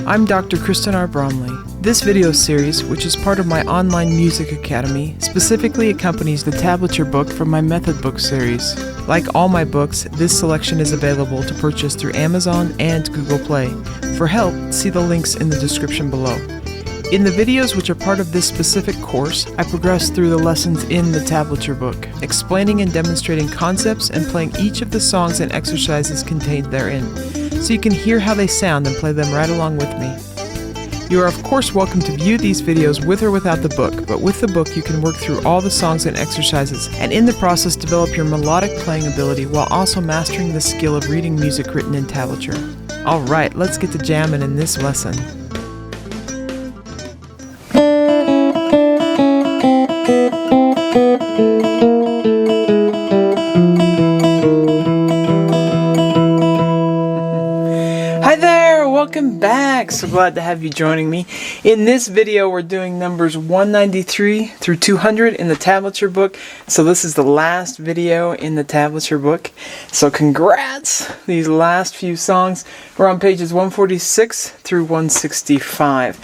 I'm Dr. Kristen R. Bromley. This video series, which is part of my online music academy, specifically accompanies the Tablature Book from my Method Book series. Like all my books, this selection is available to purchase through Amazon and Google Play. For help, see the links in the description below. In the videos which are part of this specific course, I progress through the lessons in the Tablature Book, explaining and demonstrating concepts and playing each of the songs and exercises contained therein, so you can hear how they sound and play them right along with me. You are of course welcome to view these videos with or without the book, but with the book you can work through all the songs and exercises, and in the process develop your melodic playing ability while also mastering the skill of reading music written in tablature. Alright, let's get to jamming in this lesson. Hi there, welcome back. So glad to have you joining me. In this video we're doing numbers 193 through 200 in the Tablature Book. So this is the last video in the Tablature Book. So congrats! These last few songs were on pages 146 through 165.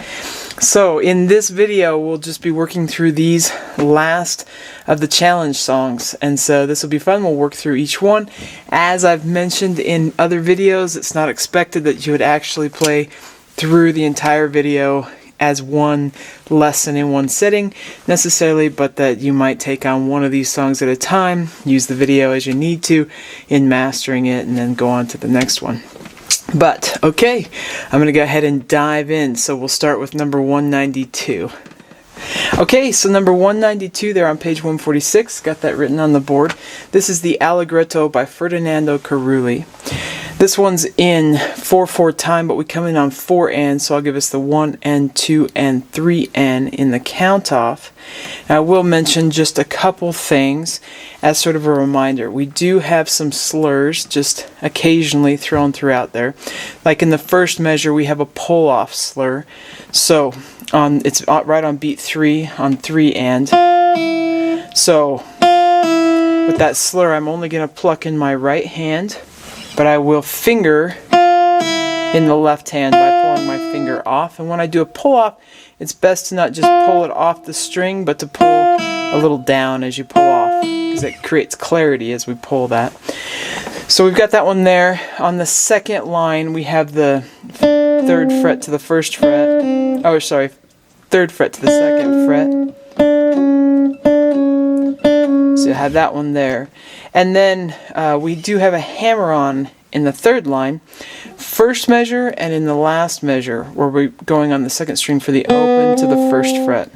So in this video we'll just be working through these last of the challenge songs, and so this will be fun. We'll work through each one. As I've mentioned in other videos, it's not expected that you would actually play through the entire video as one lesson in one sitting necessarily, but that you might take on one of these songs at a time, use the video as you need to in mastering it, and then go on to the next one. But okay, I'm going to go ahead and dive in. So we'll start with number 192. Okay, so number 192 there on page 146, got that written on the board. This is the Allegretto by Ferdinando Carulli. This one's in 4/4 time, but we come in on 4/N, so I'll give us the 1N, 2N, 3N in the count off. And I will mention just a couple things as sort of a reminder. We do have some slurs just occasionally thrown throughout there. Like in the first measure, we have a pull-off slur. So it's right on beat 3 on 3 So with that slur, I'm only going to pluck in my right hand, but I will finger in the left hand by pulling my finger off. And when I do a pull off, it's best to not just pull it off the string, but to pull a little down as you pull off, because it creates clarity as we pull that. So we've got that one there. On the second line, we have the 3rd fret to the 1st fret. Oh, sorry, 3rd fret to the 2nd fret. So you have that one there. And then we do have a hammer-on in the 3rd line, 1st measure, and in the last measure, where we're going on the 2nd string for the open to the 1st fret.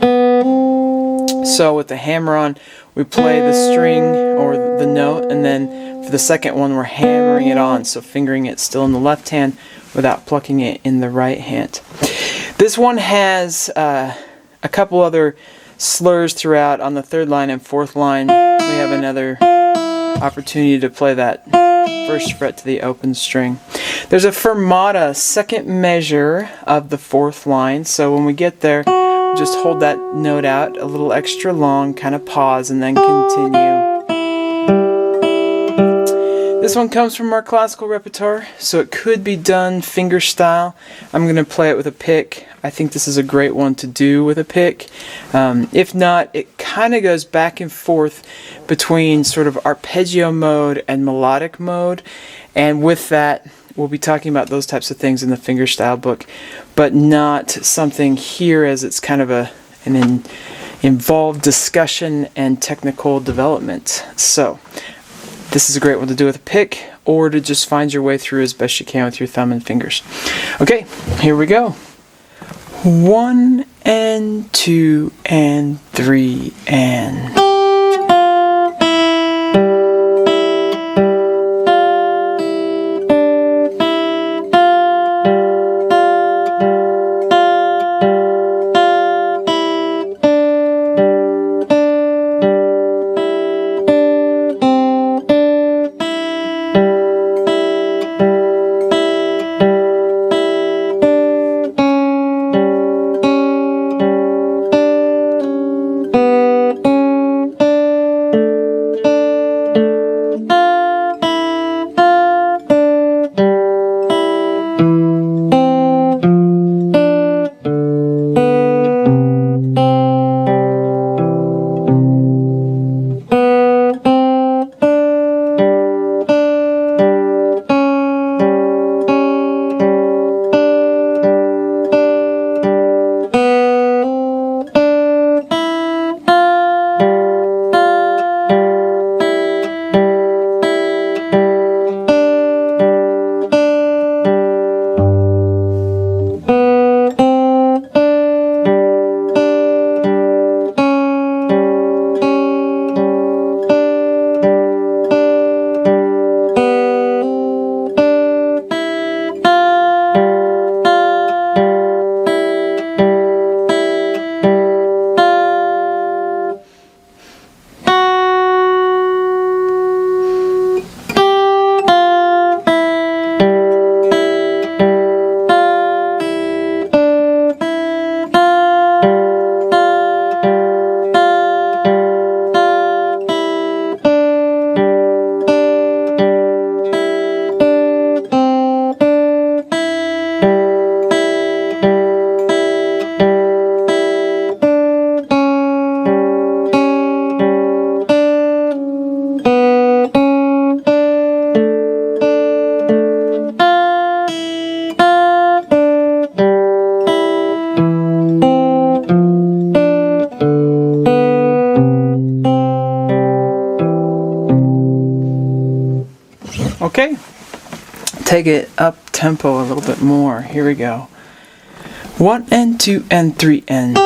So with the hammer-on, we play the string or the note, and then for the second one, we're hammering it on, so fingering it still in the left hand without plucking it in the right hand. This one has a couple other slurs throughout. On the 3rd line and 4th line, we have another opportunity to play that 1st fret to the open string. There's a fermata 2nd measure of the 4th line, so when we get there, just hold that note out a little extra long, kind of pause, and then continue. This one comes from our classical repertoire, so it could be done finger style. I'm going to play it with a pick. I think this is a great one to do with a pick. If not, it kind of goes back and forth between sort of arpeggio mode and melodic mode, and with that we'll be talking about those types of things in the fingerstyle book, but not something here, as it's kind of an involved discussion and technical development. So this is a great one to do with a pick, or to just find your way through as best you can with your thumb and fingers. Okay, here we go. 1 and 2 and 3 and. take it up tempo a little bit more. Here we go. 1 and 2 and 3 and.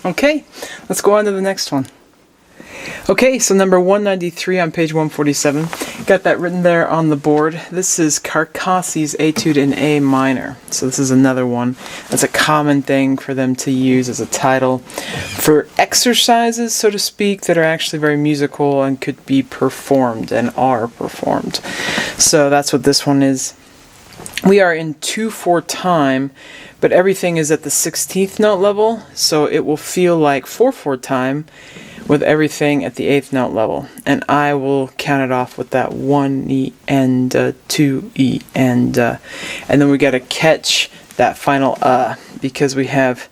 Okay, let's go on to the next one. Okay, so number 193 on page 147. Got that written there on the board. This is Carcassi's Etude in A minor. So this is another one. That's a common thing for them to use as a title for exercises, so to speak, that are actually very musical and could be performed and are performed. So that's what this one is. We are in 2/4 time, but everything is at the 16th note level, so it will feel like 4/4 time with everything at the 8th note level. And I will count it off with that 1E and 2E and then we got to catch that final because we have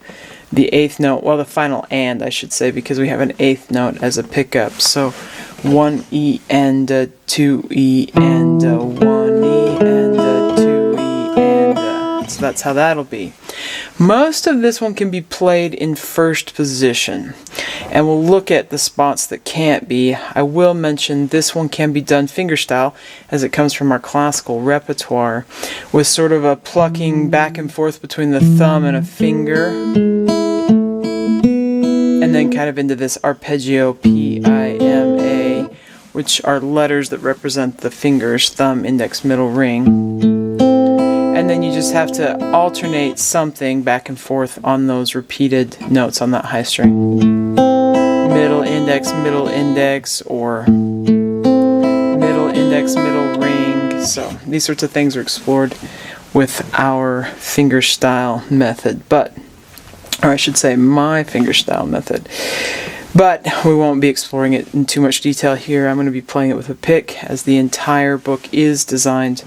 the 8th note, well, the final and I should say, because we have an 8th note as a pickup. So 1E and 2E and 1E and 2E and so that's how that'll be. Most of this one can be played in first position, and we'll look at the spots that can't be. I will mention this one can be done fingerstyle, as it comes from our classical repertoire, with sort of a plucking back and forth between the thumb and a finger, and then kind of into this arpeggio P-I-M-A, which are letters that represent the fingers, thumb, index, middle, ring. And then you just have to alternate something back and forth on those repeated notes on that high string. Middle index, or middle index, middle ring. So these sorts of things are explored with our fingerstyle method, or I should say my fingerstyle method. But we won't be exploring it in too much detail here. I'm going to be playing it with a pick, as the entire book is designed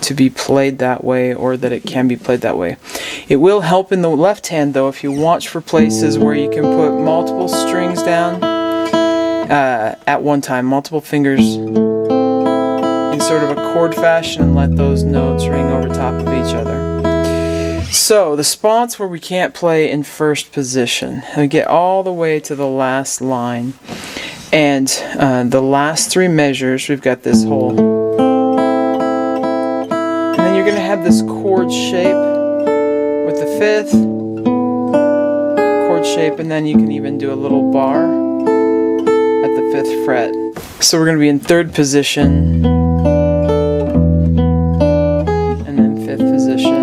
to be played that way, or that it can be played that way. It will help in the left hand, though, if you watch for places where you can put multiple strings down at one time, multiple fingers in sort of a chord fashion, and let those notes ring over top of each other. So, the spots where we can't play in first position, we get all the way to the last line, and the last three measures, we've got this whole, and then you're going to have this chord shape with the 5th chord shape, and then you can even do a little bar at the 5th fret. So we're going to be in 3rd position, and then 5th position.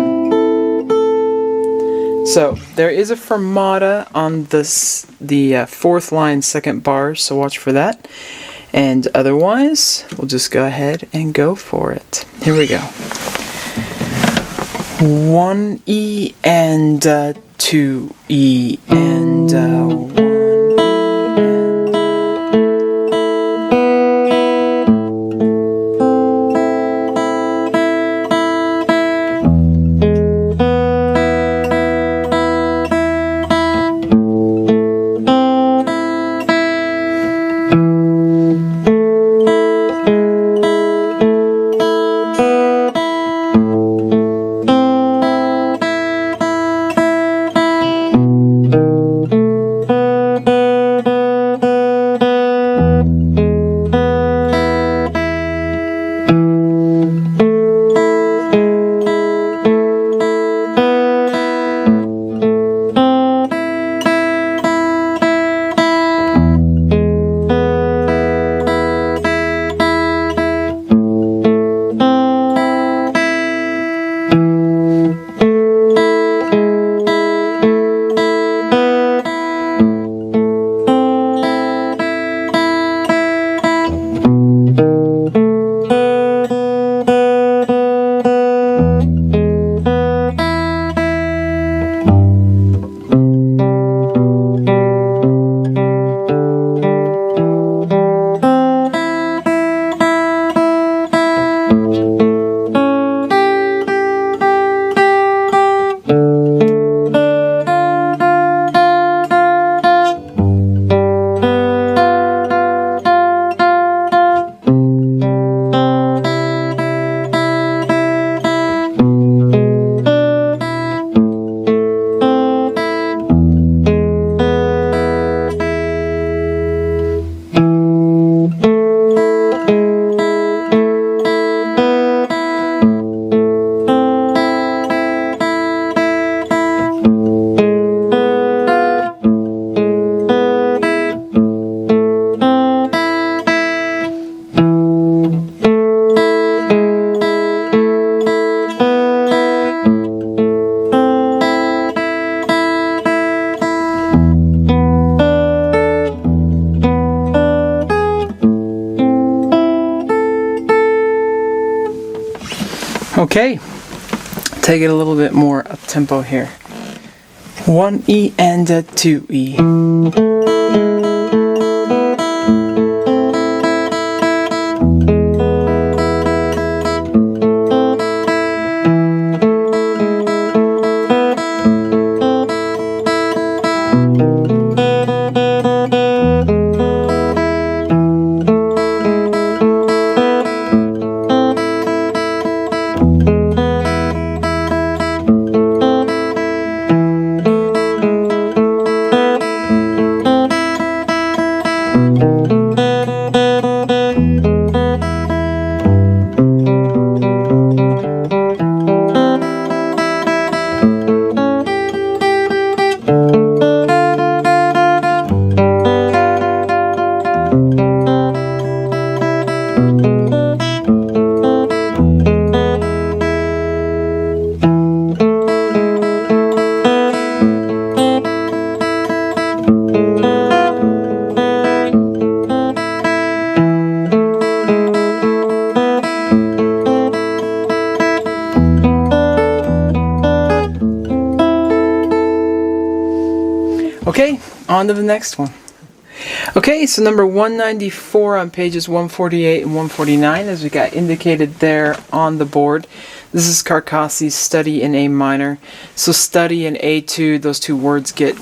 So there is a fermata on the 4th line, 2nd bar, so watch for that. And otherwise, we'll just go ahead and go for it. Here we go. 1E and 2E and 1E. Okay, take it a little bit more up tempo here. 1 E and a 2 E. Okay, on to the next one. Okay, so number 194 on pages 148 and 149, as we got indicated there on the board. This is Carcassi's Study in A minor. So study and etude, those two words get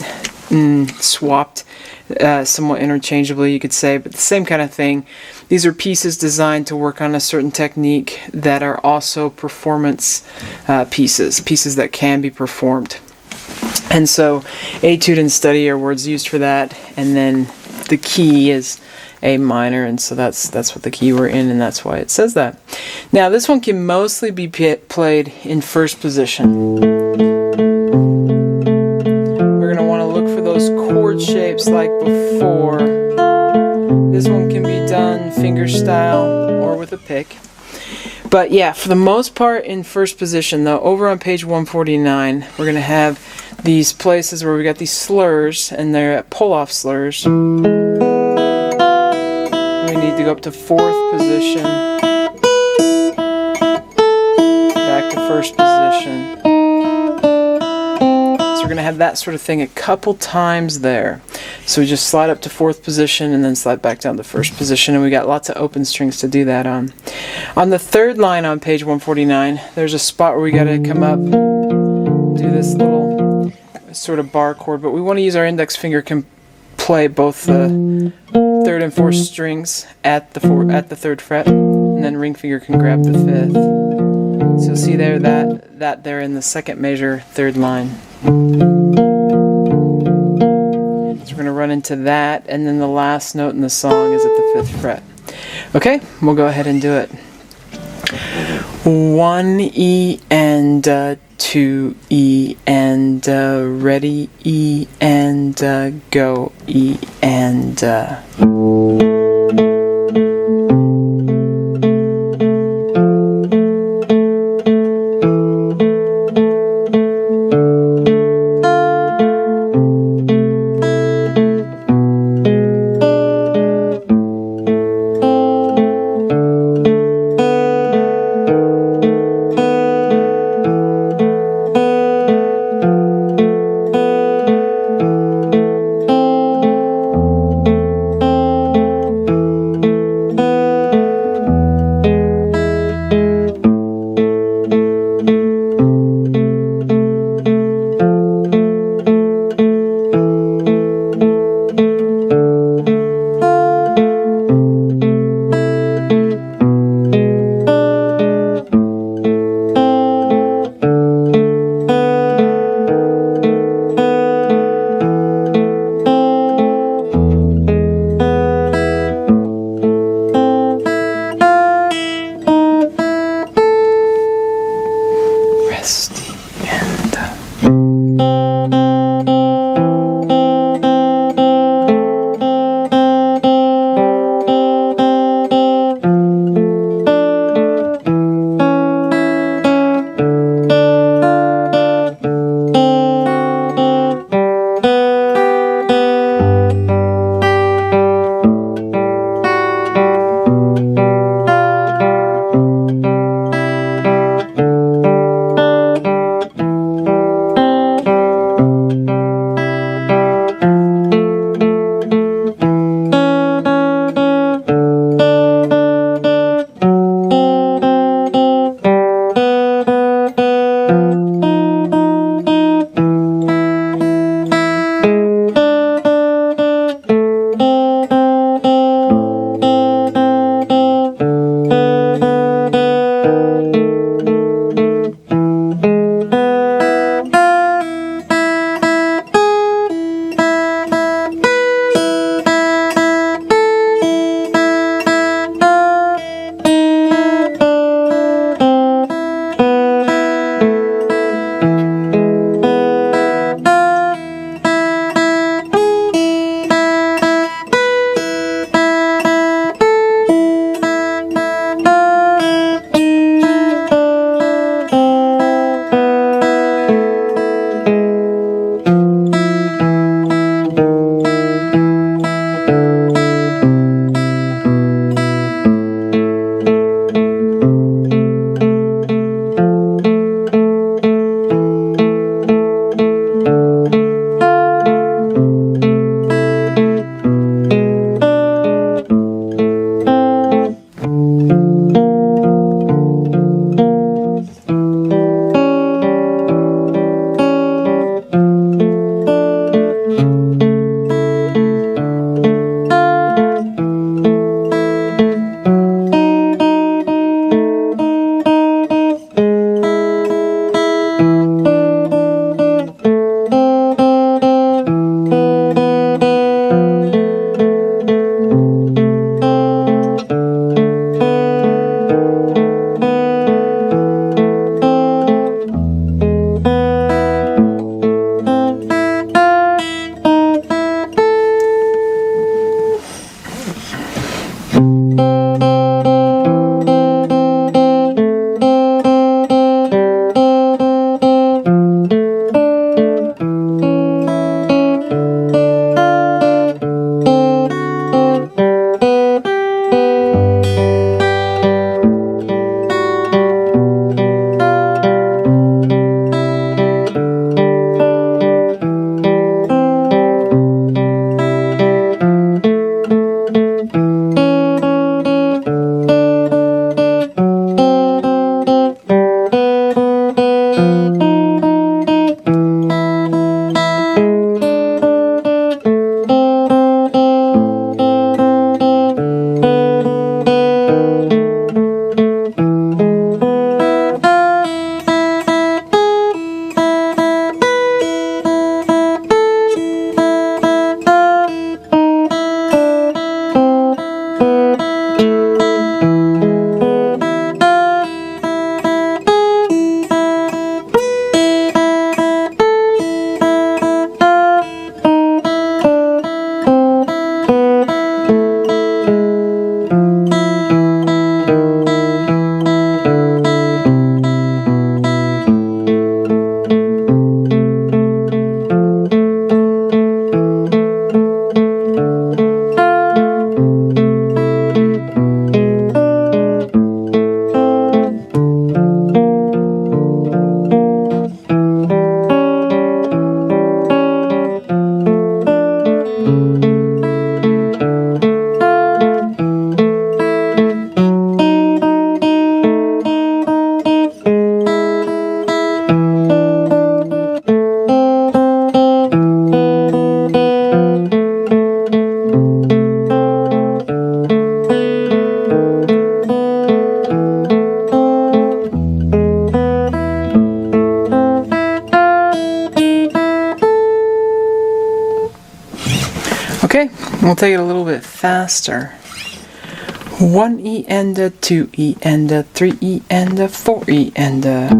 swapped somewhat interchangeably, you could say, but the same kind of thing. These are pieces designed to work on a certain technique that are also performance pieces that can be performed. And so etude and study are words used for that, and then the key is A minor, and so that's what the key we're in, and that's why it says that. Now this one can mostly be played in first position. We're going to want to look for those chord shapes like before. This one can be done finger style or with a pick. But yeah, for the most part in first position, though, over on page 149, we're going to have these places where we got these slurs, and they're pull-off slurs. We need to go up to fourth position, back to first position. So we're going to have that sort of thing a couple times there. So we just slide up to fourth position and then slide back down to first position, and we got lots of open strings to do that on. On the third line on page 149, there's a spot where we got to come up, do this little sort of bar chord, but we want to use our index finger can play both the third and fourth strings at the third fret, and then ring finger can grab the fifth. So you'll see there that there in the second measure, third line. So we're going to run into that, and then the last note in the song is at the fifth fret. Okay, we'll go ahead and do it. 1 E and 2 E and ready E and go E and Okay, we'll take it a little bit faster. 1 E and a 2 E and a 3 E and a 4 E and a.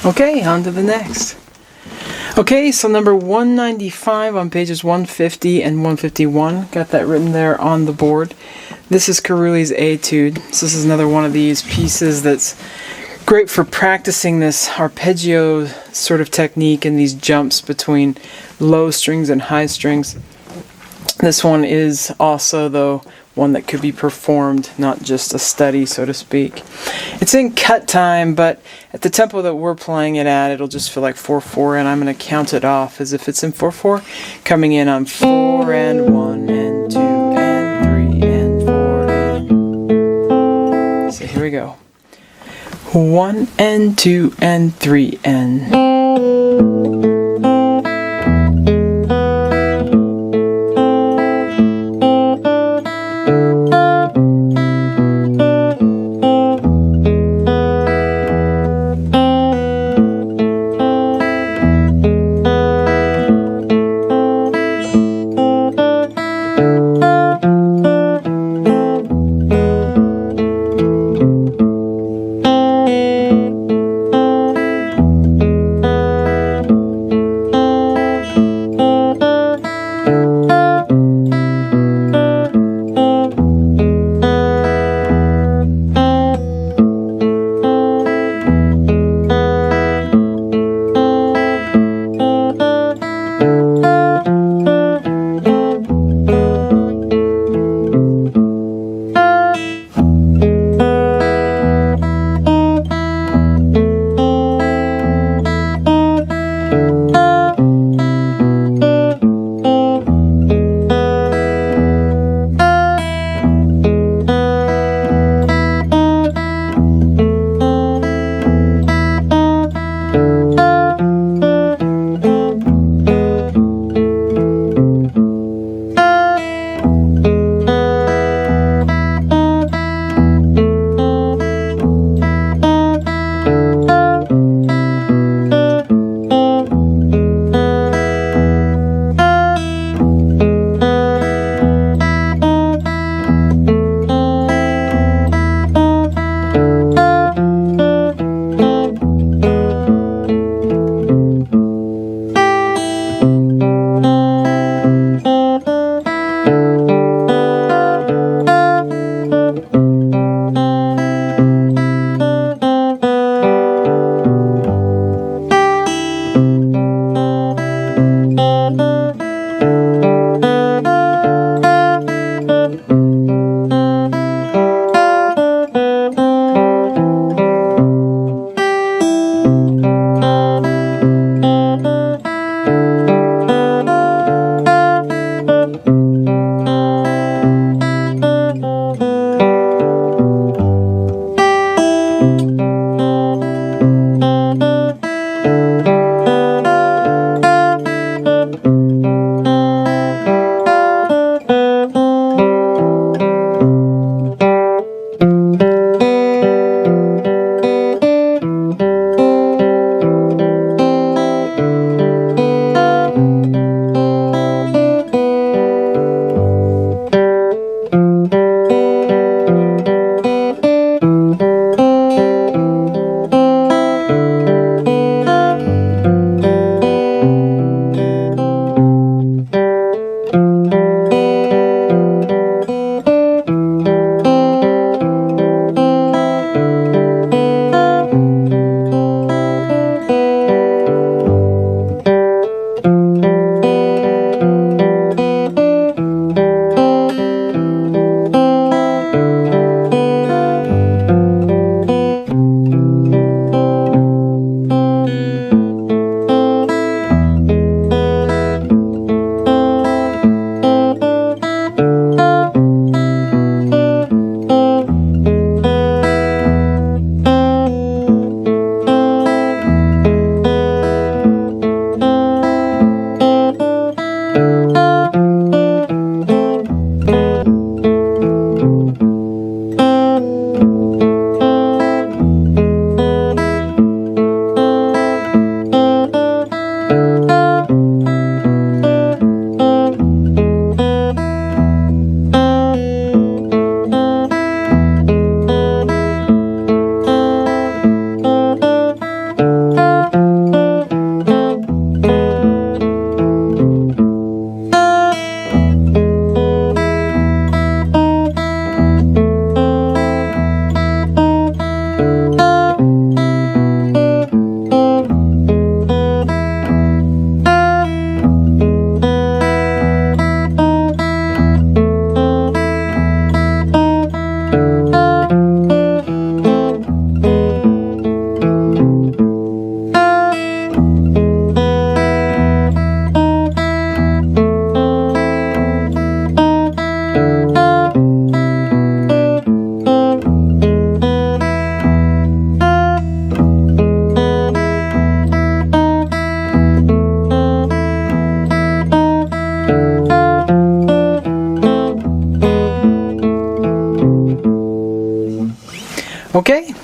Okay, on to the next. Okay, so number 195 on pages 150 and 151. Got that written there on the board. This is Carulli's Etude. So this is another one of these pieces that's great for practicing this arpeggio sort of technique and these jumps between low strings and high strings. This one is also, though, one that could be performed, not just a study, so to speak. It's in cut time, but at the tempo that we're playing it at, it'll just feel like 4/4, and I'm going to count it off as if it's in 4/4, coming in on 4 and 1 and 2 and 3 and 4 and... So here we go. 1 and 2 and 3 and...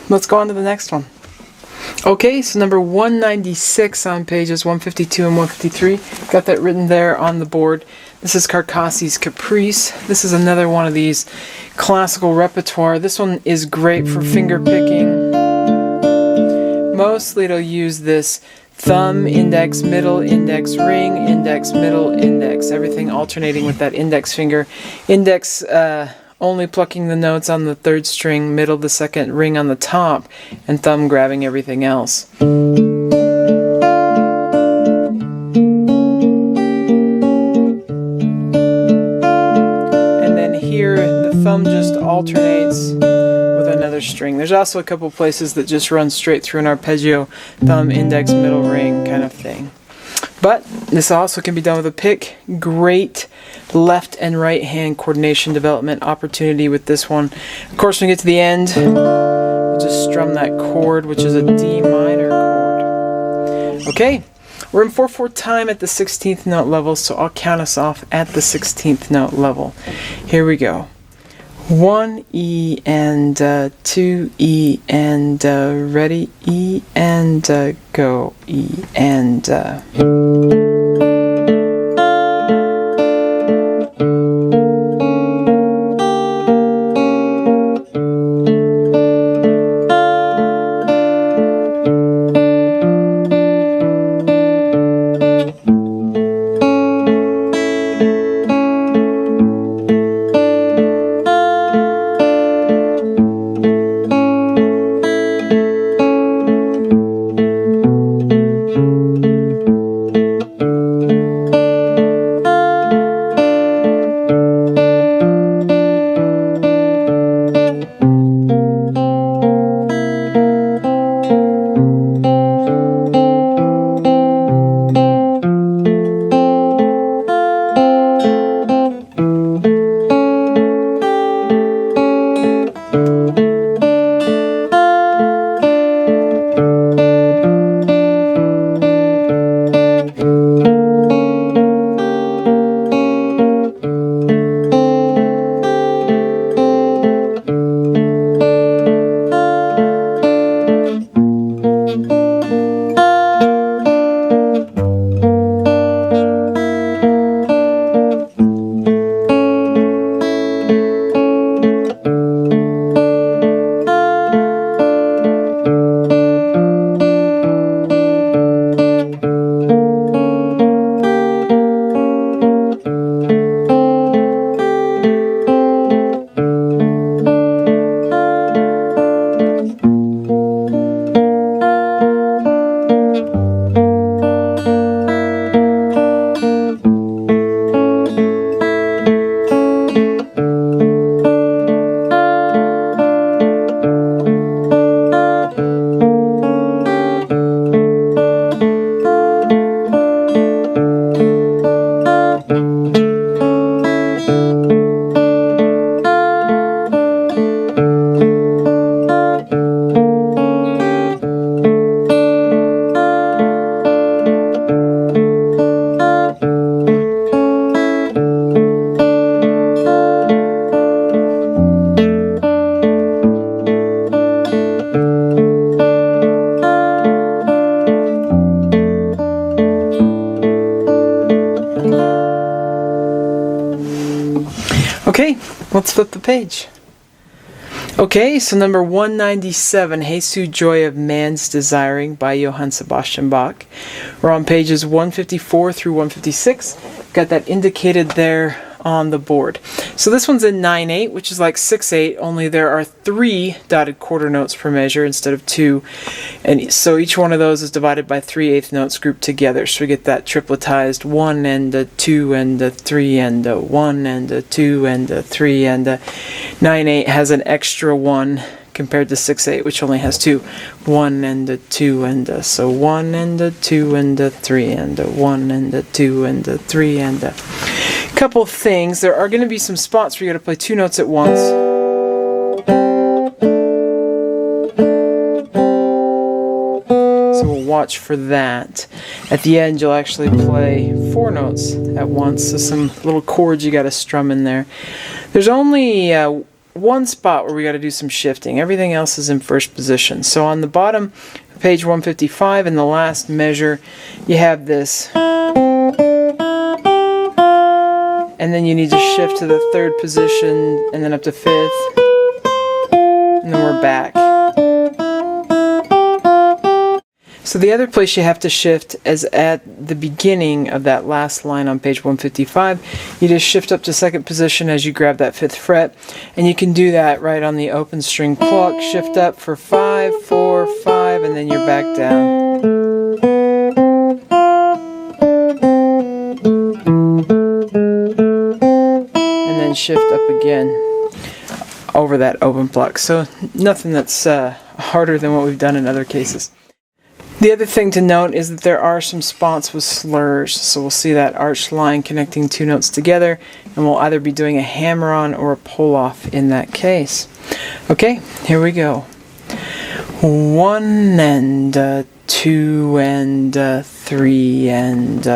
let's go on to the next one. Okay, so number 196 on pages 152 and 153. Got that written there on the board. This is Carcassi's Caprice. This is another one of these classical repertoire. This one is great for finger picking. Mostly it'll use this thumb, index, middle, index, ring, index, middle, index. Everything alternating with that index finger. Index only plucking the notes on the third string, middle the second, ring on the top, and thumb grabbing everything else. And then here the thumb just alternates with another string. There's also a couple places that just run straight through an arpeggio, thumb, index, middle, ring kind of thing. But this also can be done with a pick. Great left and right hand coordination development opportunity with this one. Of course, when we get to the end, we'll just strum that chord, which is a D minor chord. Okay, we're in 4/4 time at the 16th note level, so I'll count us off at the 16th note level. Here we go. 1 E and 2 E and ready, E and go, E and Okay, let's flip the page. Okay, so number 197, Jesu Joy of Man's Desiring by Johann Sebastian Bach. We're on pages 154 through 156. Got that indicated there on the board. So this one's in 9/8, which is like 6/8, only there are 3 dotted quarter notes per measure instead of 2. And so each one of those is divided by 3/8 notes grouped together. So we get that tripletized 1 and a 2 and a 3 and a 1 and a 2 and a 3 and a 9/8 has an extra 1 compared to 6/8, which only has 2. 1 and a 2 and a, so 1 and a 2 and a 3 and a 1 and a 2 and a 3 and a couple things. There are going to be some spots where you got to play 2 notes at once. So we'll watch for that. At the end, you'll actually play 4 notes at once. So some little chords you got to strum in there. There's only one spot where we got to do some shifting. Everything else is in first position. So on the bottom, page 155, in the last measure, you have this. And then you need to shift to the third position, and then up to fifth. And then we're back. So the other place you have to shift is at the beginning of that last line on page 155. You just shift up to second position as you grab that 5th fret, and you can do that right on the open string pluck. Shift up for 5, 4, 5, and then you're back down. And then shift up again over that open pluck. So nothing that's harder than what we've done in other cases. The other thing to note is that there are some spots with slurs, so we'll see that arched line connecting two notes together, and we'll either be doing a hammer-on or a pull-off in that case. Okay, here we go. 1 and 2 and 3 and...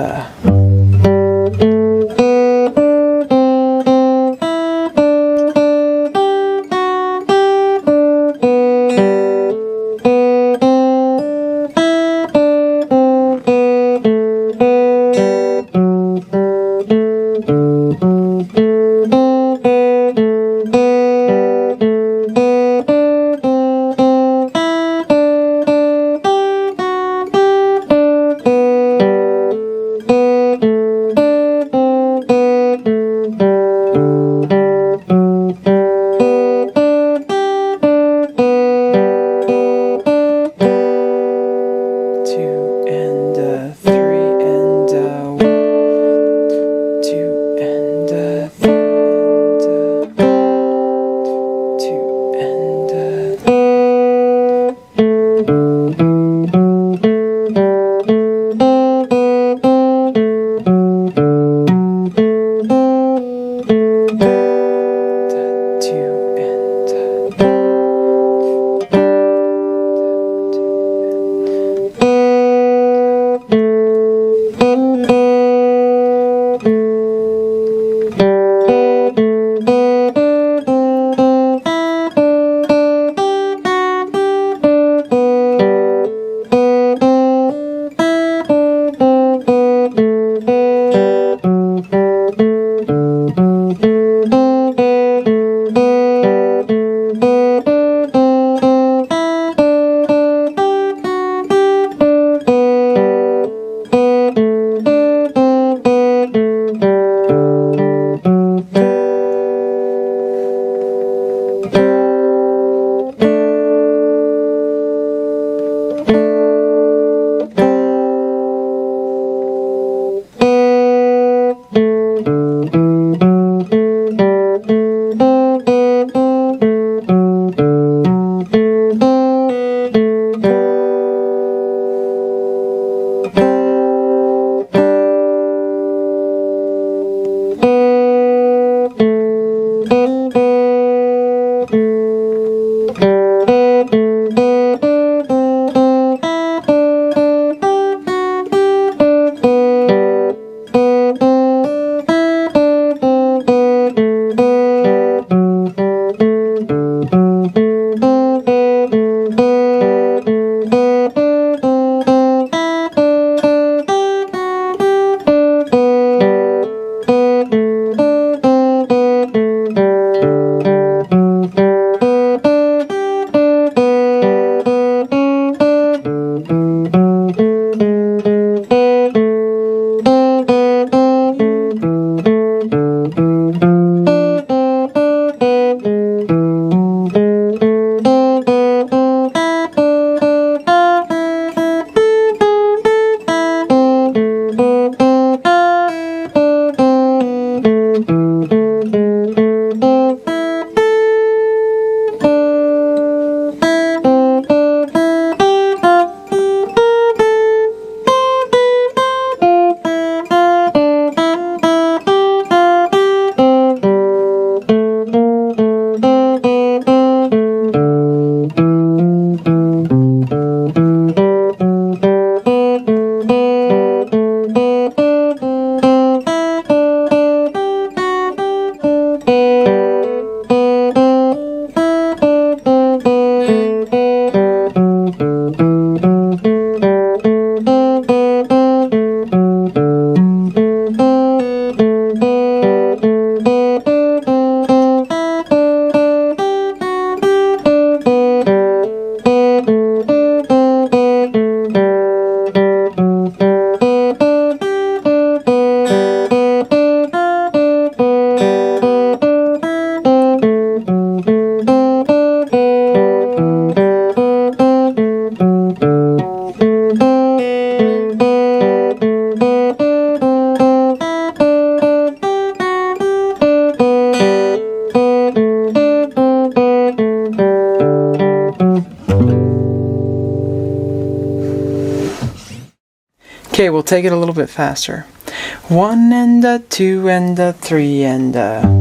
Okay, we'll take it a little bit faster. 1 and a 2 and a 3 and a...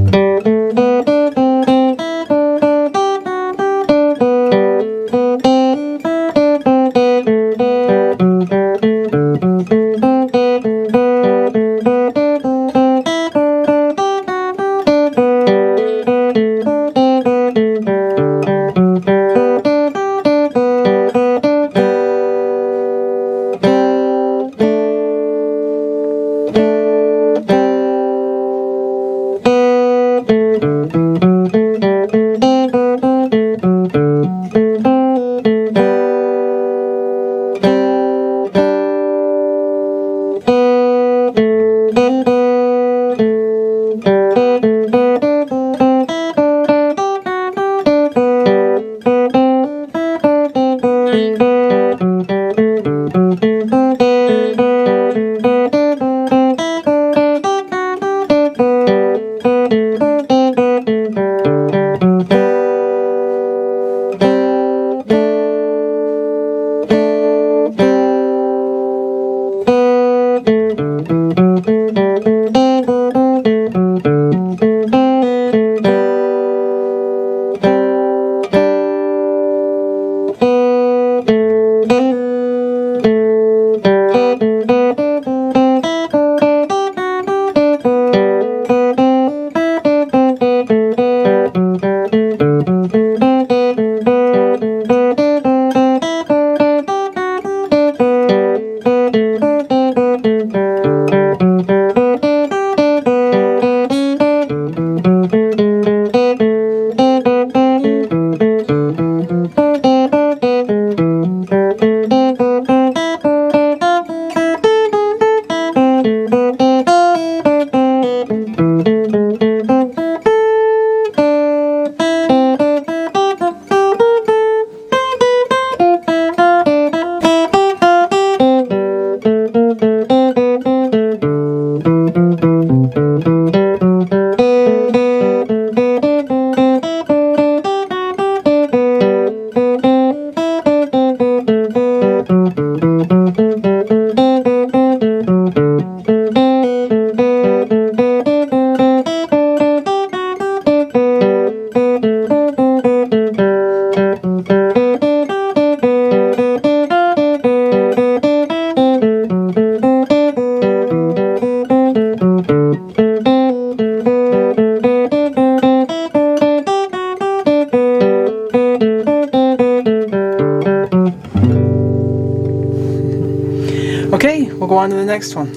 Okay, we'll go on to the next one.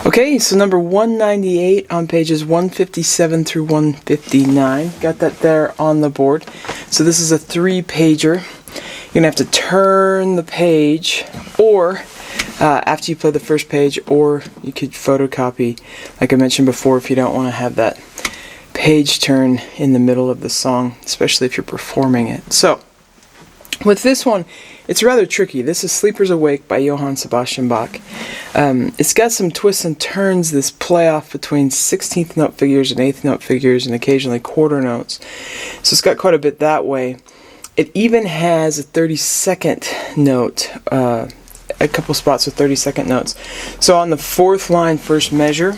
Okay, so number 198 on pages 157 through 159. Got that there on the board. So this is a 3-pager. You're going to have to turn the page, or after you play the first page, or you could photocopy, like I mentioned before, if you don't want to have that page turn in the middle of the song, especially if you're performing it. So, with this one, it's rather tricky. This is Sleepers Awake by Johann Sebastian Bach. It's got some twists and turns, this play off between 16th note figures and 8th note figures and occasionally quarter notes. So it's got quite a bit that way. It even has a 32nd note, a couple spots with 32nd notes. So on the 4th line, first measure,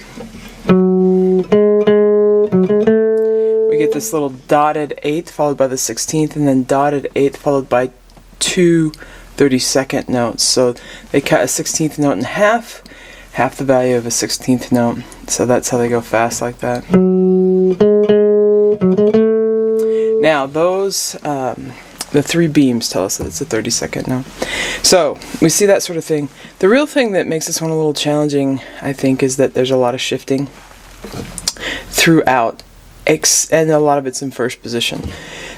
we get this little dotted 8th followed by the 16th, and then dotted 8th followed by 2 32nd notes. So they cut a 16th note in half the value of a 16th note. So that's how they go fast like that. Now those, the 3 beams tell us that it's a 32nd note. So we see that sort of thing. The real thing that makes this one a little challenging, I think, is that there's a lot of shifting throughout, and a lot of it's in first position.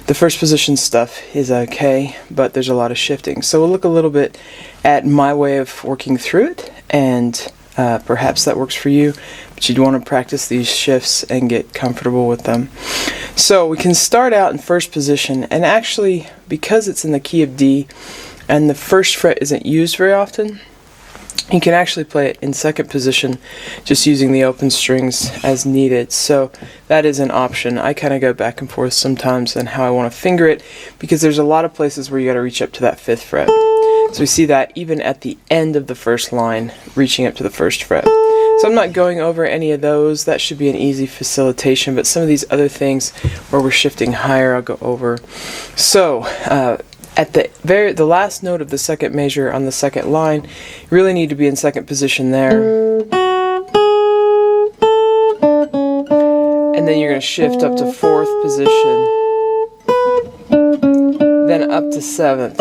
The first position stuff is okay, but there's a lot of shifting. So we'll look a little bit at my way of working through it, and perhaps that works for you, but you'd want to practice these shifts and get comfortable with them. So we can start out in first position, and actually, because it's in the key of D, and the first fret isn't used very often, you can actually play it in second position just using the open strings as needed. So that is an option. I kind of go back and forth sometimes on how I want to finger it, because there's a lot of places where you got to reach up to that 5th fret. So we see that even at the end of the first line, reaching up to the first fret. So I'm not going over any of those. That should be an easy facilitation, but some of these other things where we're shifting higher, I'll go over. So at the last note of the second measure on the second line, you really need to be in second position there. And then you're going to shift up to fourth position, then up to seventh,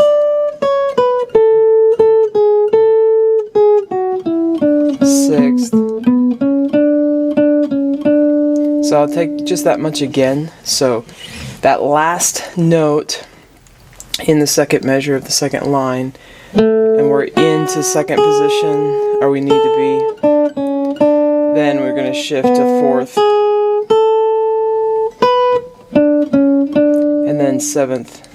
sixth. So I'll take just that much again. So that last note in the second measure of the second line, and we're into second position, or we need to be, then we're going to shift to fourth, and then seventh,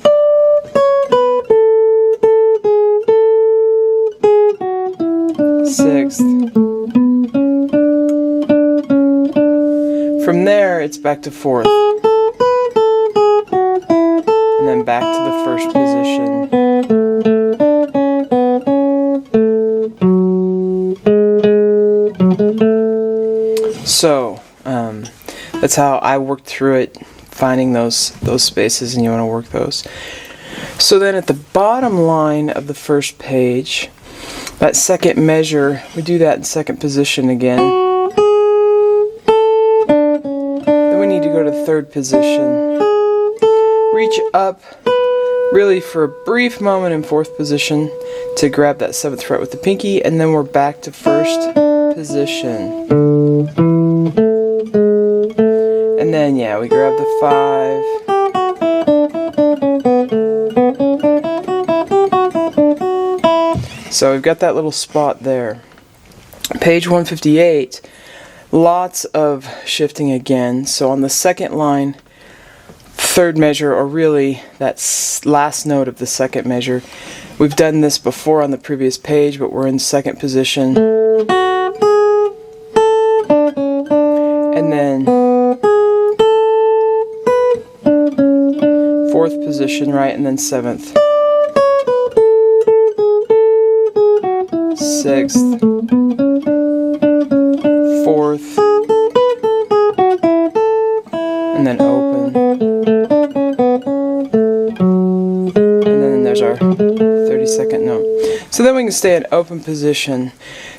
sixth. From there, it's back to fourth, and then back to the first position. So that's how I worked through it, finding those spaces, and you want to work those. So then at the bottom line of the first page, that second measure, we do that in second position again. Then we need to go to third position. Reach up really for a brief moment in fourth position to grab that seventh fret with the pinky, and then we're back to first position. And then yeah, we grab the 5. So we've got that little spot there. Page 158, lots of shifting again. So on the second line, third measure, or really that last note of the second measure, we've done this before on the previous page, but we're in second position, and then fourth position, right, and then seventh, sixth, fourth, and then open. There's our 30-second note. So then we can stay in open position.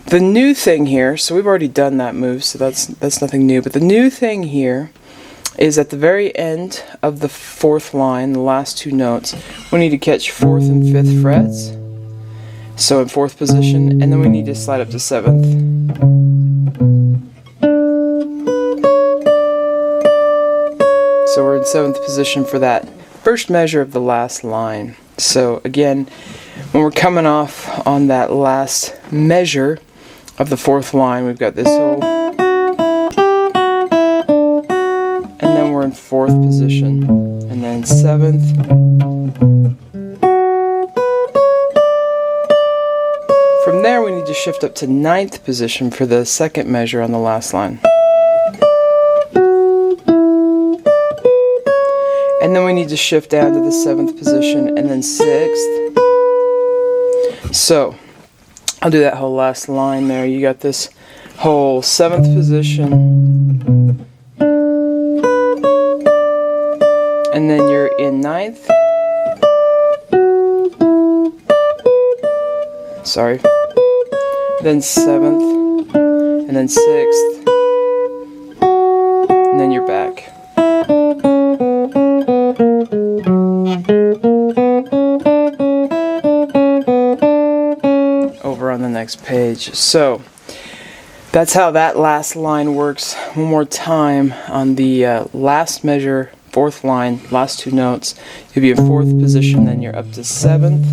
The new thing here, so we've already done that move, so that's nothing new, but the new thing here is at the very end of the fourth line, the last two notes, we need to catch fourth and fifth frets. So in fourth position, and then we need to slide up to seventh. So we're in seventh position for that first measure of the last line. So again, when we're coming off on that last measure of the fourth line, we've got this whole, and then we're in fourth position, and then seventh, from there we need to shift up to ninth position for the second measure on the last line. And then we need to shift down to the seventh position, and then sixth. So I'll do that whole last line there. You got this whole seventh position, and then you're in ninth. Sorry. Then seventh, and then sixth, and then you're back. Over on the next page. So that's how that last line works. One more time on the last measure, fourth line, last two notes. You'll be in fourth position, then you're up to seventh.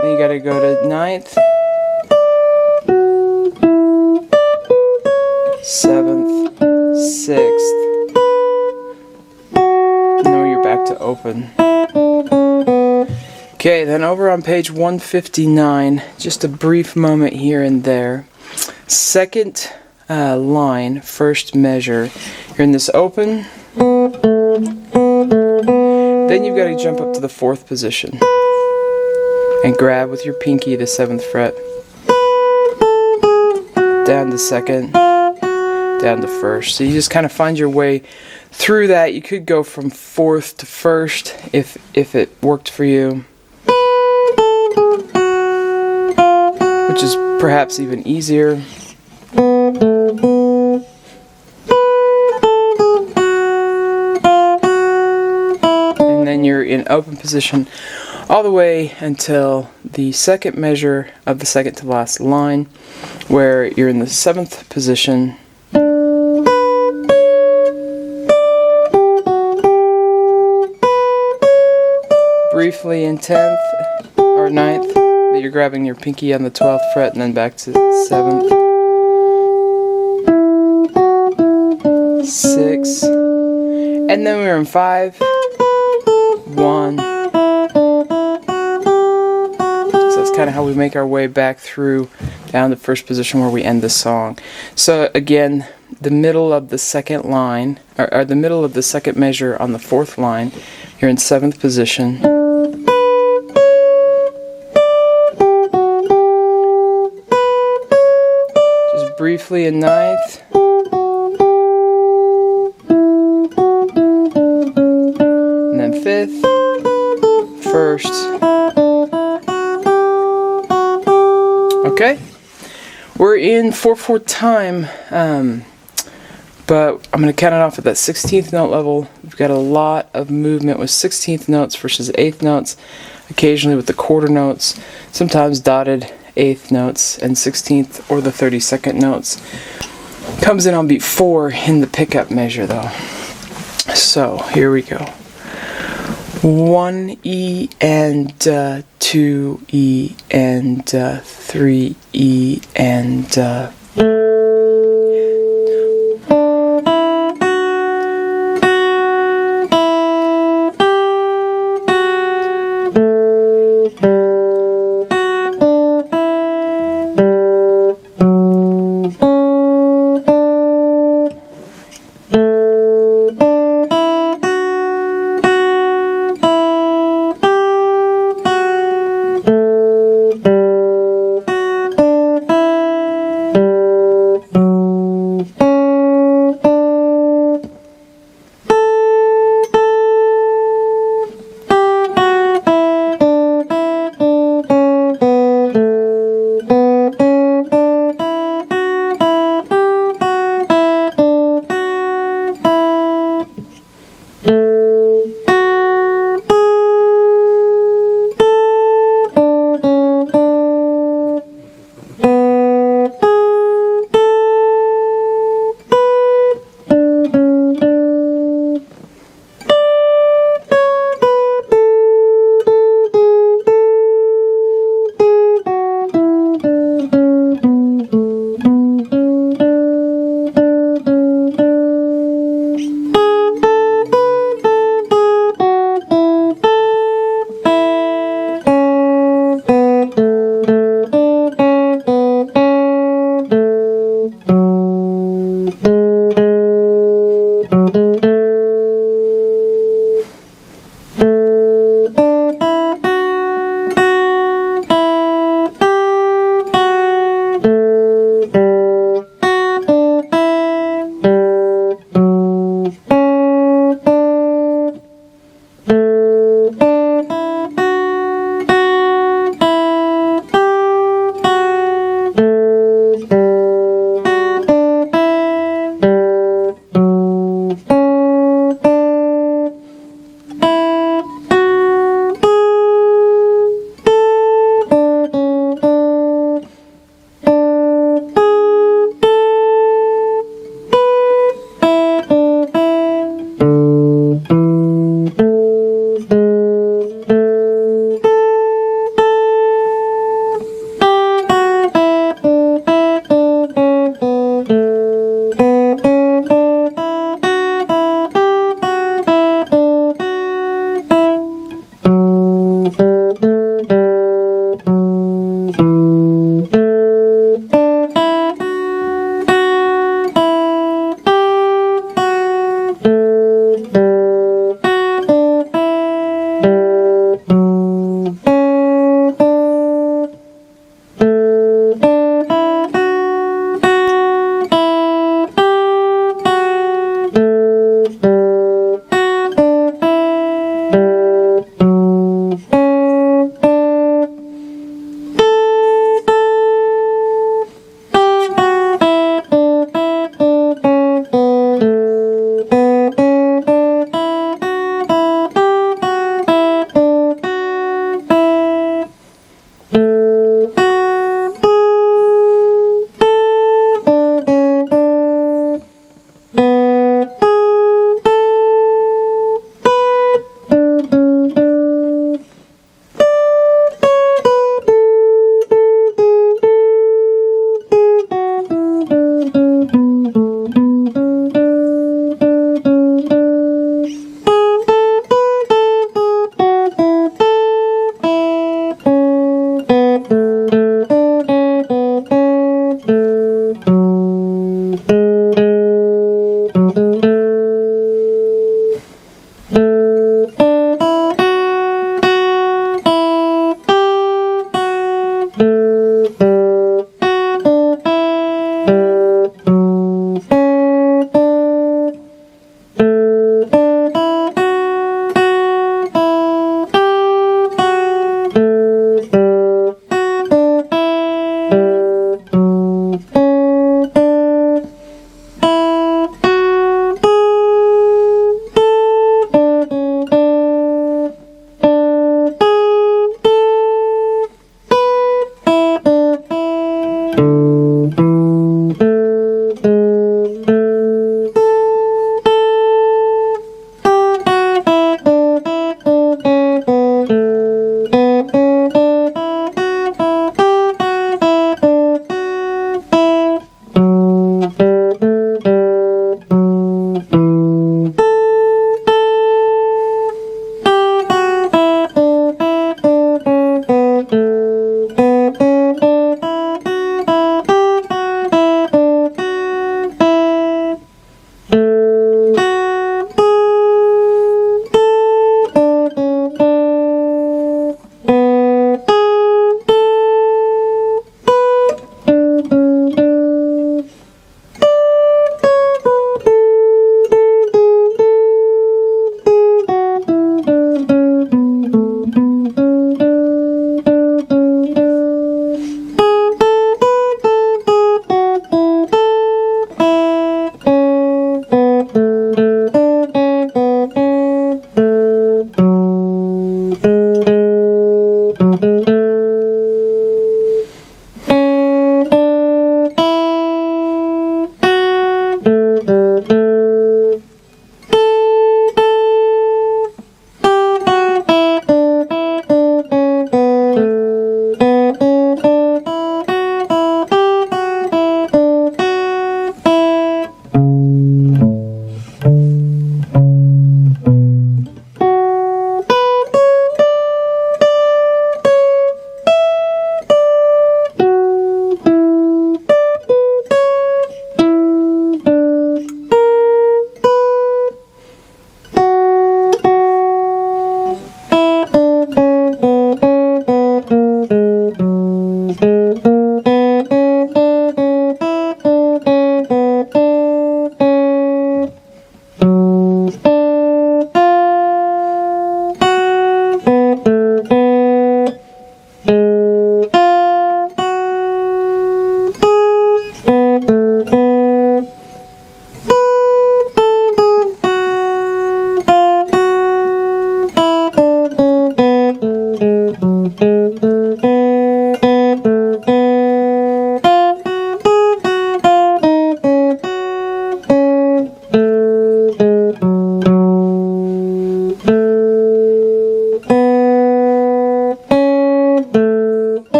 Then you gotta go to ninth, seventh, sixth, and then you're back to open. Okay, then over on page 159, just a brief moment here and there. Second line, first measure. You're in this open, Then you've got to jump up to the 4th position and grab with your pinky the 7th fret, down to 2nd, down to 1st. So you just kind of find your way through that. You could go from 4th to 1st if it worked for you, which is perhaps even easier. And then you're in open position all the way until the 2nd measure of the 2nd to last line, where you're in the 7th position. Briefly in 10th or 9th, that you're grabbing your pinky on the 12th fret and then back to 7th, 6, and then we're in 5, 1. So that's kind of how we make our way back through down the 1st position where we end the song. So again, the middle of the 2nd line, or the middle of the 2nd measure on the 4th line, you're in 7th position. Just briefly in 9th. And then 5th, 1st. Okay, we're in 4/4 time, but I'm going to count it off at that 16th note level. We've got a lot of movement with 16th notes versus 8th notes, occasionally with the quarter notes, sometimes dotted 8th notes, and 16th or the 32nd notes. Comes in on beat 4 in the pickup measure though. So here we go. 1 E and 2 E and 3 E and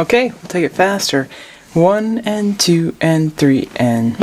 Okay, we'll take it faster. 1 and 2 and 3 and...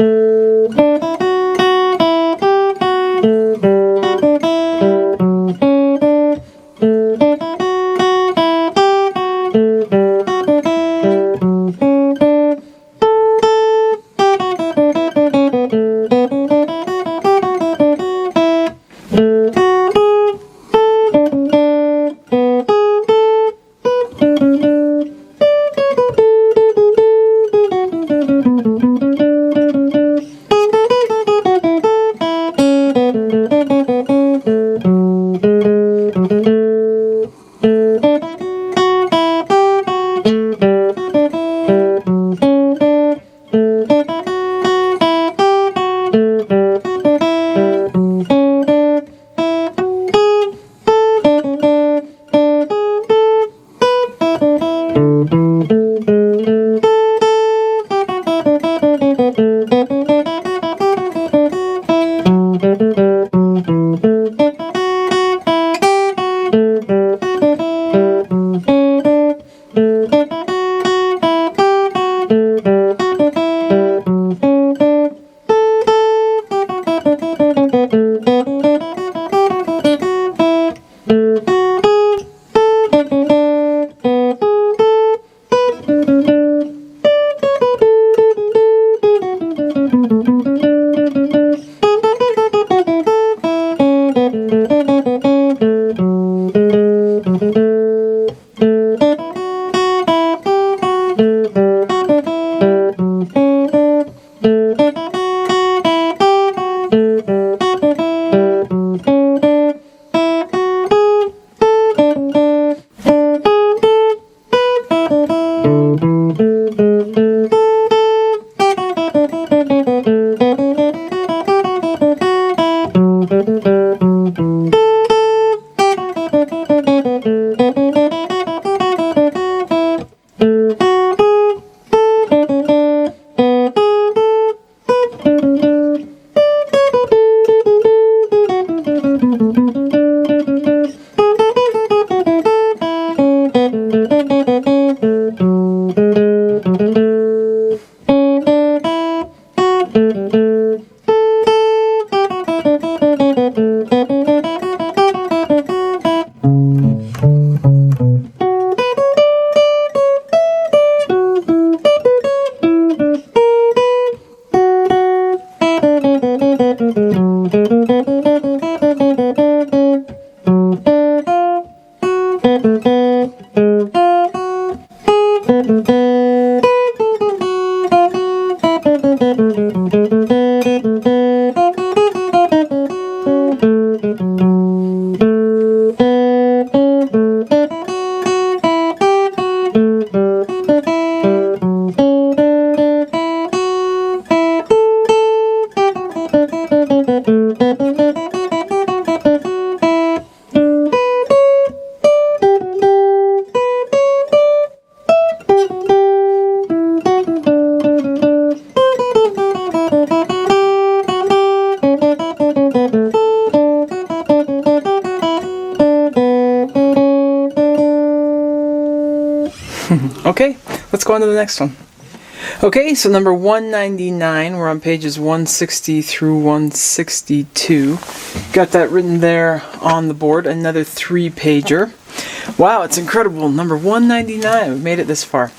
Okay, let's go on to the next one. Okay, so number 199, we're on pages 160 through 162. Got that written there on the board, another 3-pager. Wow, it's incredible. Number 199, we made it this far.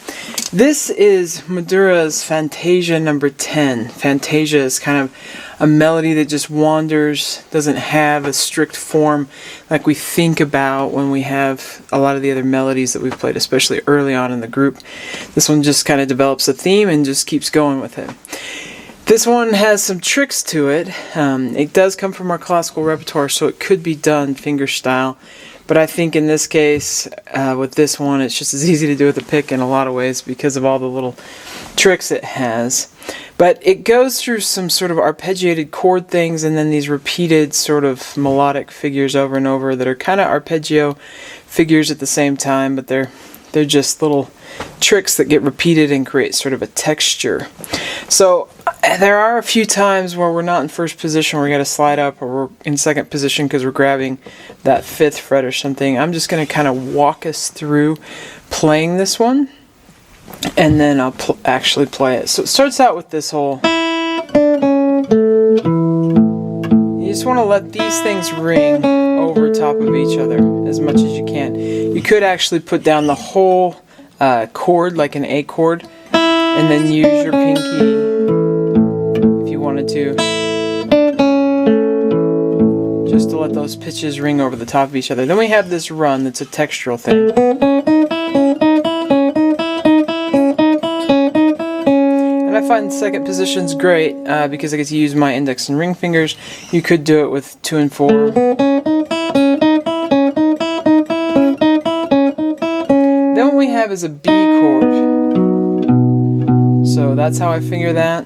This is Madura's Fantasia number 10. Fantasia is kind of a melody that just wanders, doesn't have a strict form like we think about when we have a lot of the other melodies that we've played, especially early on in the group. This one just kind of develops a theme and just keeps going with it. This one has some tricks to it. It does come from our classical repertoire, so it could be done fingerstyle. But I think in this case, with this one, it's just as easy to do with a pick in a lot of ways because of all the little tricks it has. But it goes through some sort of arpeggiated chord things and then these repeated sort of melodic figures over and over that are kind of arpeggio figures at the same time, but they're just little tricks that get repeated and create sort of a texture. So there are a few times where we're not in first position, where we got to slide up, or we're in second position because we're grabbing that 5th fret or something. I'm just going to kind of walk us through playing this one. and then I'll actually play it. So it starts out with this whole... You just want to let these things ring over top of each other as much as you can. You could actually put down the whole chord, like an A chord, and then use your pinky if you wanted to, just to let those pitches ring over the top of each other. Then we have this run that's a textural thing. And I find second position's great because I get to use my index and ring fingers. You could do it with 2 and 4. Then what we have is a B chord. So that's how I finger that.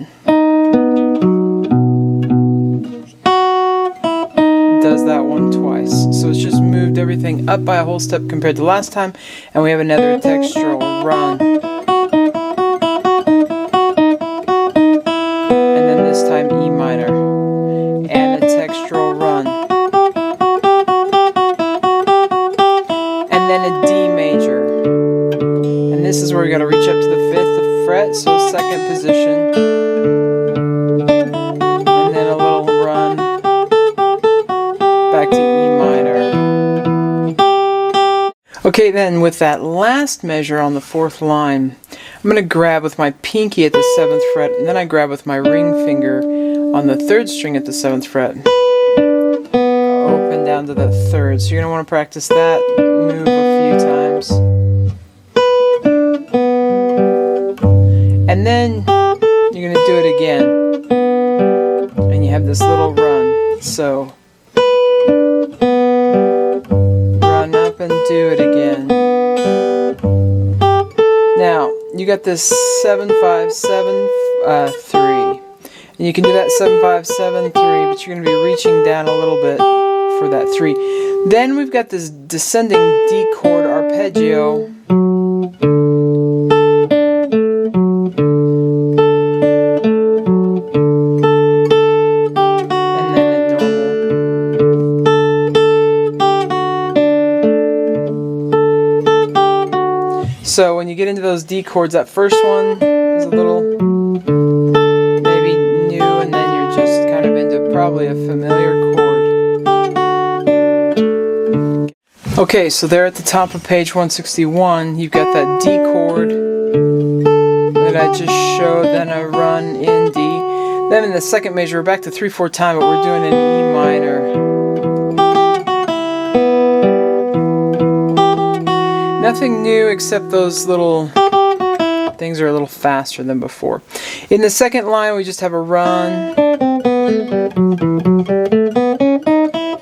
Does that one twice. So it's just moved everything up by a whole step compared to last time, and we have another textural run. And then this time E minor. And a textural run. And then a D major. And this is where we got to reach up to the 5th fret, so second position. And then a little run. Back to E minor. Okay, then with that last measure on the 4th line, I'm going to grab with my pinky at the 7th fret, and then I grab with my ring finger on the 3rd string at the 7th fret. Open down to the 3rd. So you're going to want to practice that move a few times. And then you're going to do it again. And you have this little run. So run up and do it again. Now, you got this 7-5-7-3. And you can do that 7-5-7-3, but you're going to be reaching down a little bit for that 3. Then we've got this descending D chord arpeggio. So when you get into those D chords, that first one is a little maybe new, and then you're just kind of into probably a familiar chord. Okay, so there at the top of page 161, you've got that D chord that I just showed, then a run in D. Then in the second measure, we're back to 3/4 time, but we're doing an E minor. Nothing new except those little things are a little faster than before. In the second line, we just have a run.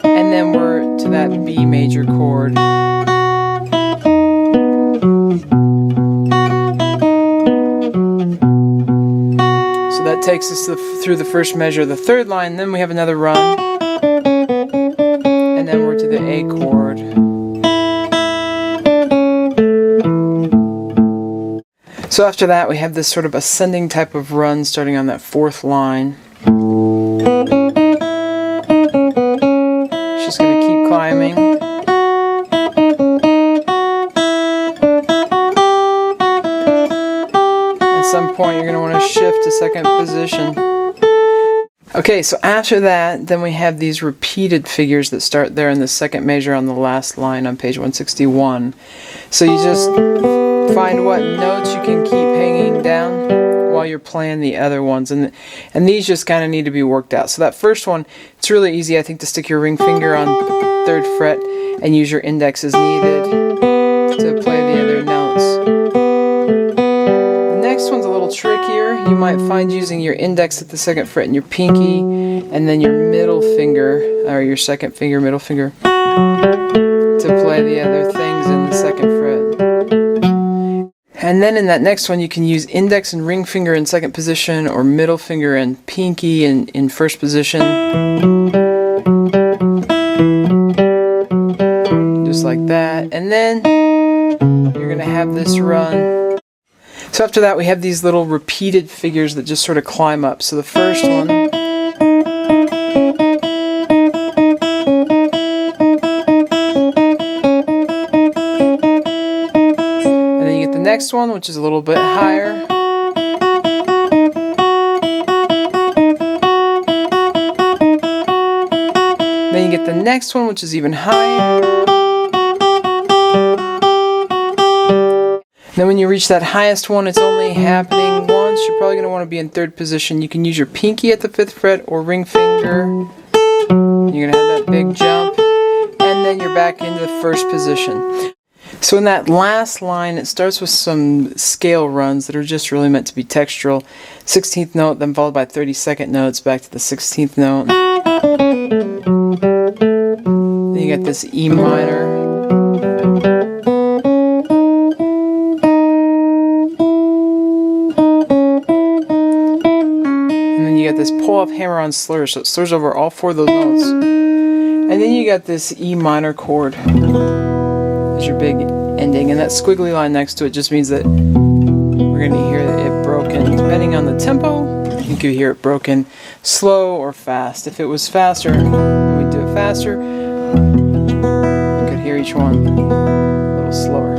And then we're to that B major chord. So that takes us through the first measure of the third line. Then we have another run. And then we're to the A chord. So after that, we have this sort of ascending type of run starting on that 4th line. Just going to keep climbing. At some point, you're going to want to shift to second position. Okay, so after that, then we have these repeated figures that start there in the second measure on the last line on page 161. So you just find what notes you can keep hanging down while you're playing the other ones, and these just kind of need to be worked out. So that first one, it's really easy, I think, to stick your ring finger on the 3rd fret and use your index as needed to play the other notes. The next one's a little trickier. You might find using your index at the 2nd fret and your pinky, and then your middle finger, or your second finger, middle finger, to play the other things in the 2nd fret. And then in that next one, you can use index and ring finger in 2nd position, or middle finger and pinky in 1st position. Just like that. And then you're going to have this run. So after that, we have these little repeated figures that just sort of climb up. So the first one, next one, which is a little bit higher. Then you get the next one, which is even higher. Then when you reach that highest one, it's only happening once. You're probably going to want to be in third position. You can use your pinky at the 5th fret or ring finger. You're going to have that big jump. And then you're back into the first position. So in that last line, it starts with some scale runs that are just really meant to be textural. 16th note, then followed by 32nd notes, back to the 16th note. Then you got this E minor. You got this pull-off hammer-on slur, so it slurs over all 4 of those notes. And then you got this E minor chord as your big ending, and that squiggly line next to it just means that we're going to hear it broken. Depending on the tempo, you could hear it broken slow or fast. If it was faster, we'd do it faster. You could hear each one a little slower.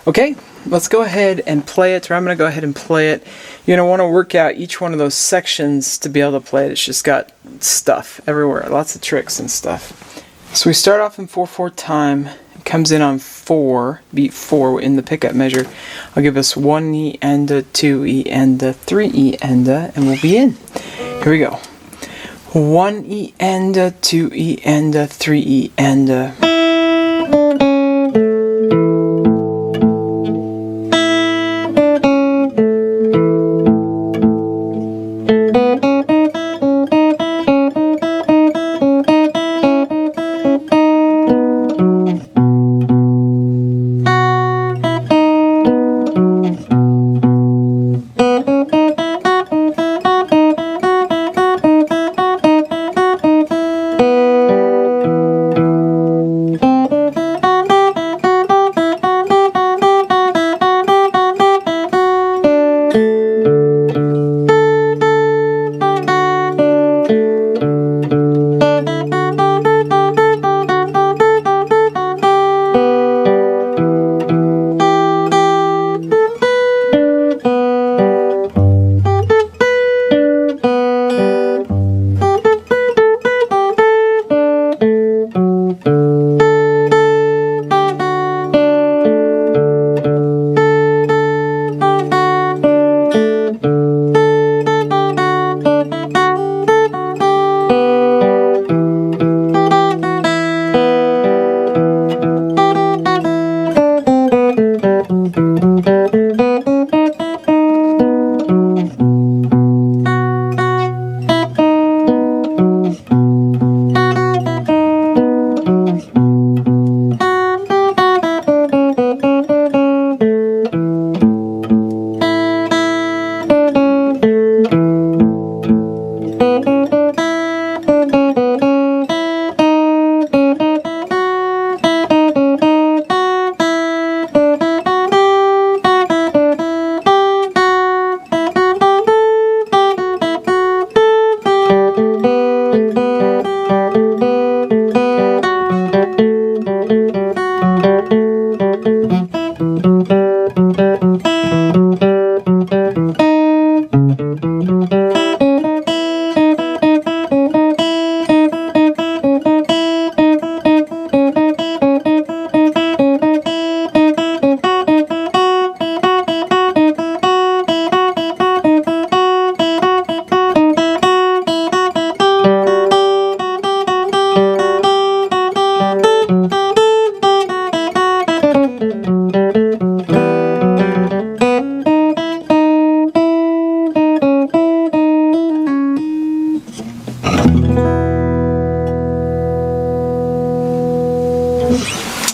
Okay, let's go ahead and play it, or I'm going to go ahead and play it. You're going to want to work out each one of those sections to be able to play it. It's just got stuff everywhere, lots of tricks and stuff. So we start off in 4/4 time. It comes in on 4, beat 4 in the pickup measure. I'll give us 1 E and a 2 E and a 3 E and a, and we'll be in. Here we go. 1 E and a 2 E and a 3 E and a.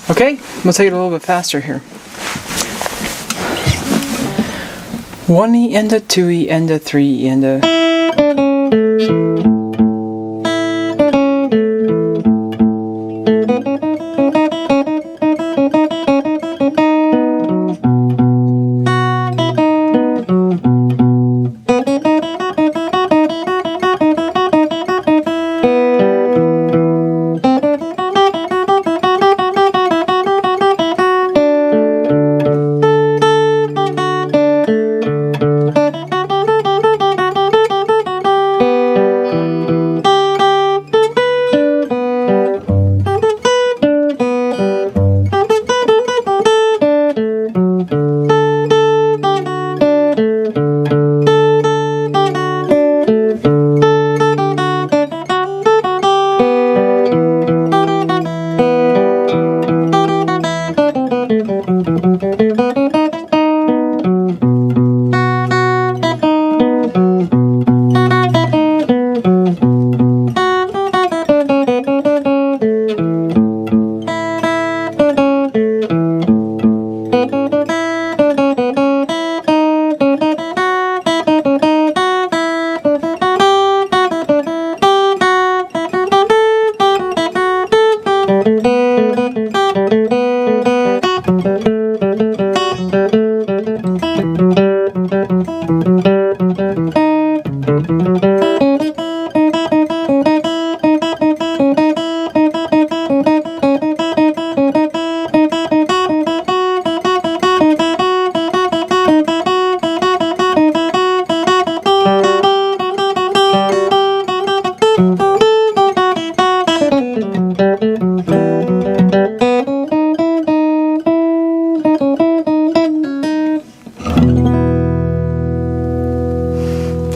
Okay, we'll take it a little bit faster here. 1 E and a 2 E and a 3 E and a.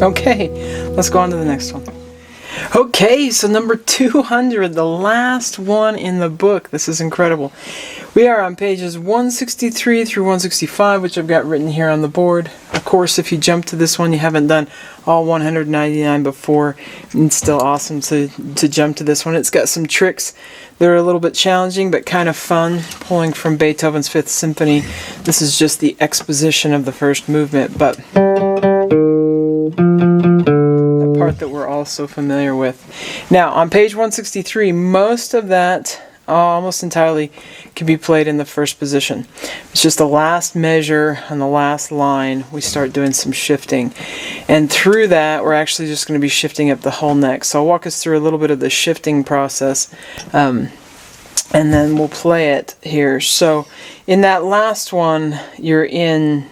Okay, let's go on to the next one. Okay, so number 200, the last one in the book. This is incredible. We are on pages 163 through 165, which I've got written here on the board. Of course, if you jump to this one, you haven't done all 199 before. It's still awesome to jump to this one. It's got some tricks that are a little bit challenging, but kind of fun, pulling from Beethoven's Fifth Symphony. This is just the exposition of the first movement, but part that we're all so familiar with. Now, on page 163, most of that, almost entirely, can be played in the first position. It's just the last measure on the last line, we start doing some shifting. And through that, we're actually just going to be shifting up the whole neck. So I'll walk us through a little bit of the shifting process, and then we'll play it here. So in that last one, you're in...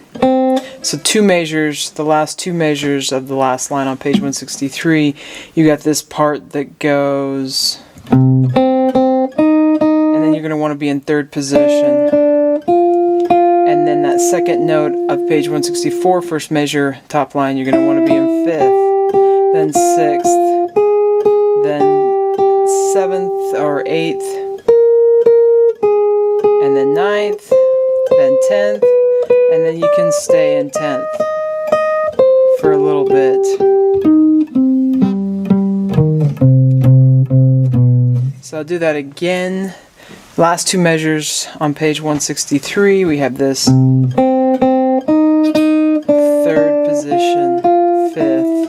So two measures, the last two measures of the last line on page 163, you got this part that goes, and then you're going to want to be in third position. And then that second note of page 164, first measure, top line, you're going to want to be in fifth, then sixth, then seventh or eighth, and then ninth, then 10th, and then you can stay in 10th for a little bit. So I'll do that again. Last two measures on page 163, we have this third position, fifth,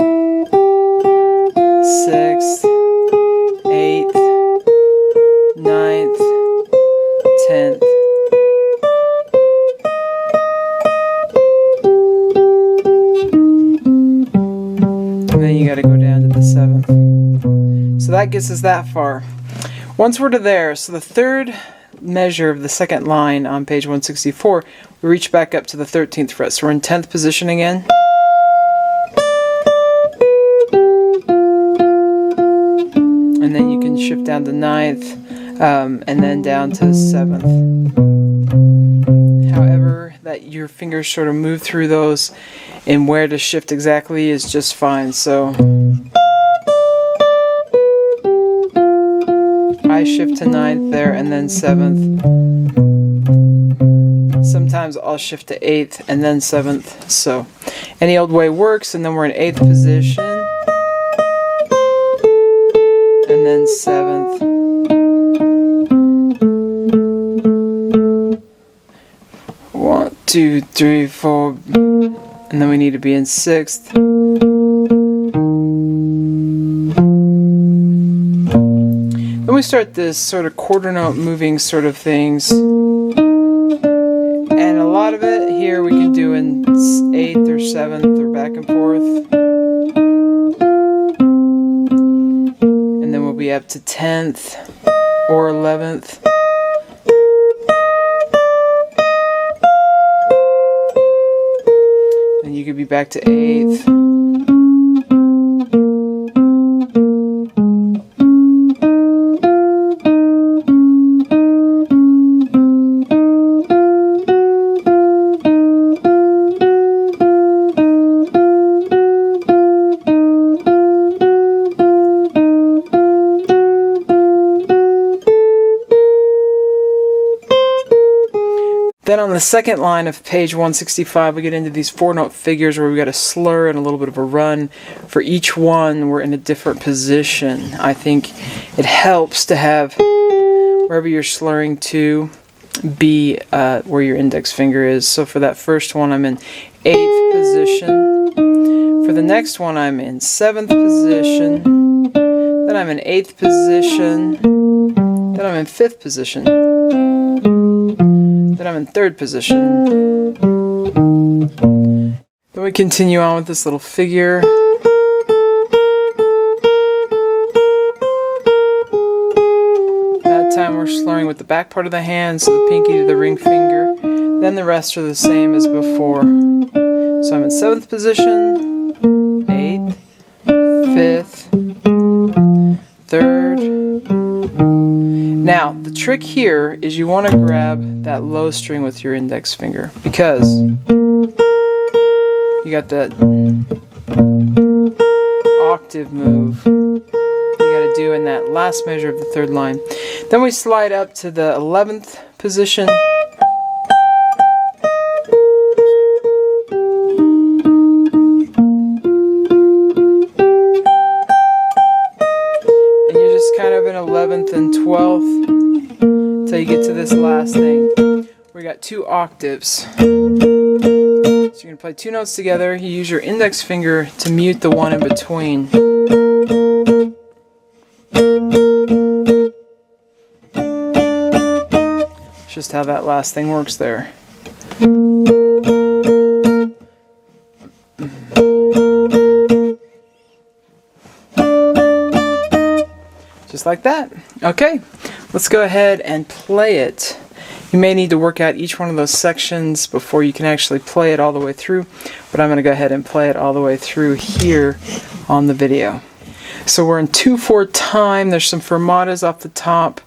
sixth, eighth, ninth, 10th. You got to go down to the 7th. So that gets us that far. Once we're to there, so the third measure of the second line on page 164, we reach back up to the 13th fret. So we're in 10th position again. And then you can shift down to 9th, and then down to 7th. However, that your fingers sort of move through those, and where to shift exactly is just fine. So I shift to 9th there and then 7th. Sometimes I'll shift to 8th and then 7th. So any old way works, and then we're in 8th position and then 7th. 1, 2, 3, 4. And then we need to be in 6th. Then we start this sort of quarter note moving sort of things. And a lot of it here we can do in 8th or 7th or back and forth. And then we'll be up to 10th or 11th. And you could be back to 8th. Then on the second line of page 165, we get into these 4-note figures where we've got a slur and a little bit of a run. For each one, we're in a different position. I think it helps to have wherever you're slurring to be where your index finger is. So for that first one, I'm in 8th position. For the next one, I'm in 7th position. Then I'm in 8th position. Then I'm in 5th position. Then I'm in 3rd position. Then we continue on with this little figure. back part of the hand, so the pinky to the ring finger. Then the rest are the same as before. So I'm in 7th position, 8th, 5th, 3rd. Now, the trick here is you want to grab that low string with your index finger, because you got that octave move you got to do in that last measure of the 3rd line. Then we slide up to the 11th position. And you're just kind of in 11th and 12th until you get to this last thing. We got 2 octaves. So you're going to play 2 notes together. You use your index finger to mute the one in between. It's just how that last thing works there. Just like that. Okay, let's go ahead and play it. You may need to work out each one of those sections before you can actually play it all the way through, but I'm going to go ahead and play it all the way through here on the video. So we're in 2/4 time. There's some fermatas off the top.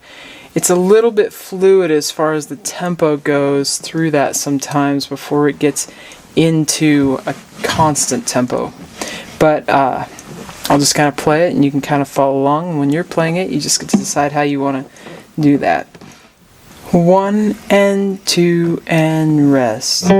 It's a little bit fluid as far as the tempo goes through that sometimes before it gets into a constant tempo. But I'll just kind of play it and you can kind of follow along. And when you're playing it, you just get to decide how you want to do that. 1 and 2 and rest.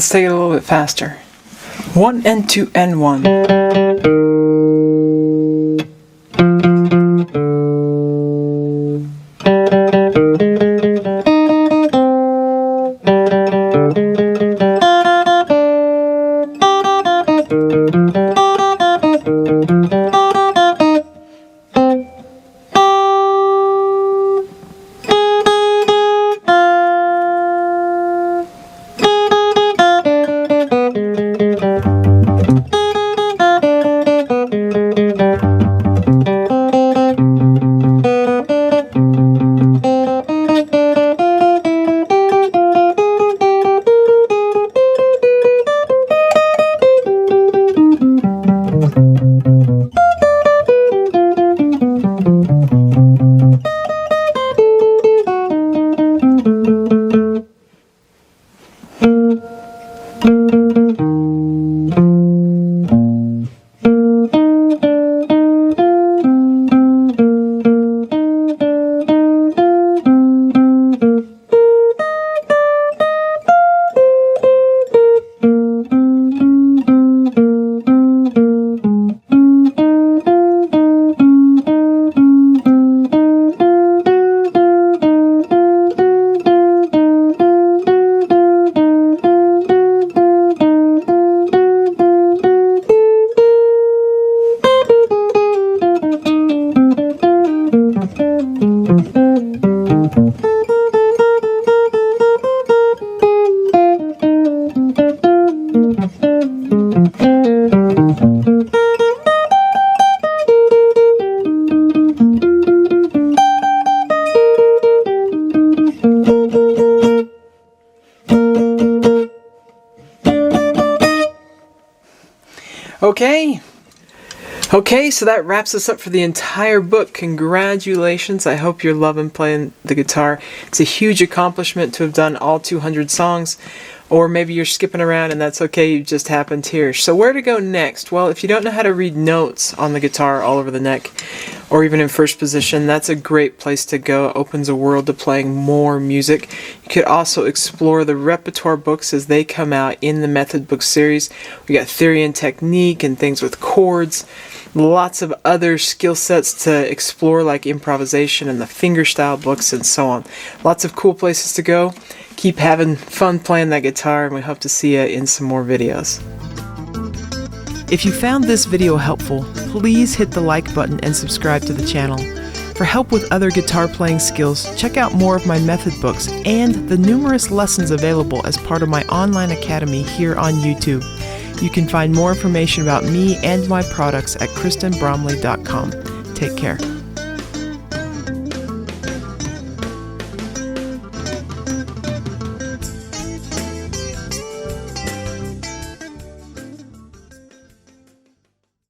Let's take it a little bit faster. 1 and 2 and 1. Okay, so that wraps us up for the entire book. Congratulations. I hope you're loving playing the guitar. It's a huge accomplishment to have done all 200 songs. Or maybe you're skipping around and that's okay, you just happened here. So where to go next? Well, if you don't know how to read notes on the guitar all over the neck, or even in first position, that's a great place to go. It opens a world to playing more music. You could also explore the repertoire books as they come out in the Method Book series. We got theory and technique and things with chords. Lots of other skill sets to explore, like improvisation and the fingerstyle books and so on. Lots of cool places to go. Keep having fun playing that guitar, and we hope to see you in some more videos. If you found this video helpful, please hit the like button and subscribe to the channel. For help with other guitar playing skills, check out more of my method books and the numerous lessons available as part of my online academy here on YouTube. You can find more information about me and my products at kristenbromley.com. Take care.